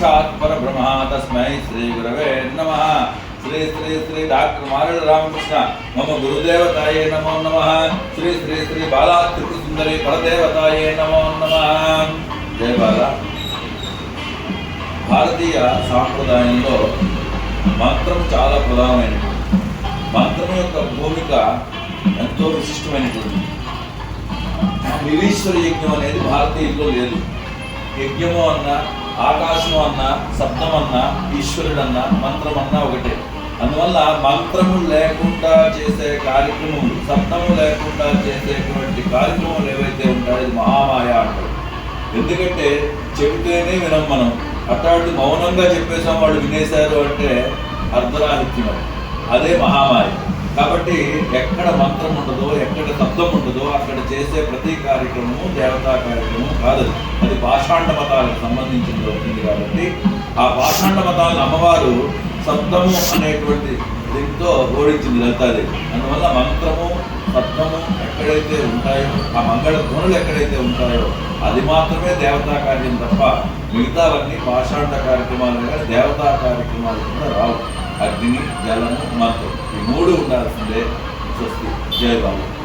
సాక్షాత్ పరబ్రహ్మ తస్మై శ్రీ గురవే నమః. శ్రీ శ్రీ శ్రీ డాక్టర్ మారెళ్ళ రామకృష్ణ మమ గురుదేవతాయే నమో నమః. శ్రీ శ్రీ శ్రీ బాలా త్రిపుర సుందరి పరదేవతాయే నమో నమః. జయ బాలా. భారతీయ సాంప్రదాయంలో మంత్రం చాలా ప్రధానమైనది. మంత్రం యొక్క భూమిక ఎంతో విశిష్టమైనటువంటి. నిరీశ్వర యజ్ఞం అనేది భారతీయుల్లో లేదు. యజ్ఞము అన్నా, ఆకాశము అన్నా, శబ్దం అన్నా, ఈశ్వరుడన్నా, మంత్రం అన్నా ఒకటే. అందువల్ల మంత్రము లేకుండా చేసే కార్యక్రమములు, శబ్దము లేకుండా చేసేటువంటి కార్యక్రమాలు ఏవైతే ఉంటాయో అది మహామాయ అంటారు. ఎందుకంటే చెబితేనే వినం మనం. అట్లాంటి మౌనంగా చెప్పేసాం వాళ్ళు వినేశారు అంటే అర్ధరాహిత్యం. అదే మహామాయ. కాబట్టి ఎక్కడ మంత్రం ఉండదో, ఎక్కడ శబ్దం ఉండదో అక్కడ చేసే ప్రతి కార్యక్రమము దేవతా కార్యక్రమం కాదు. అది పాషాండ మతాలకు సంబంధించింది అవుతుంది. కాబట్టి ఆ పాషాండ మతాలను అమ్మవారు శబ్దము అనేటువంటి దీంతో ఓడించింది లలితాదేవి. అందువల్ల మంత్రము, శబ్దము ఎక్కడైతే ఉంటాయో, ఆ మంగళ ధ్వనులు ఎక్కడైతే ఉంటాయో అది మాత్రమే దేవతా కార్యం తప్ప మిగతావన్నీ పాషాండ కార్యక్రమాలు కానీ దేవతా కార్యక్రమాలు కూడా రావు. అగ్ని, జలము, మంత్రం ఈ మూడు ఉండాల్సిందే. స్వస్తి. జై బాబు.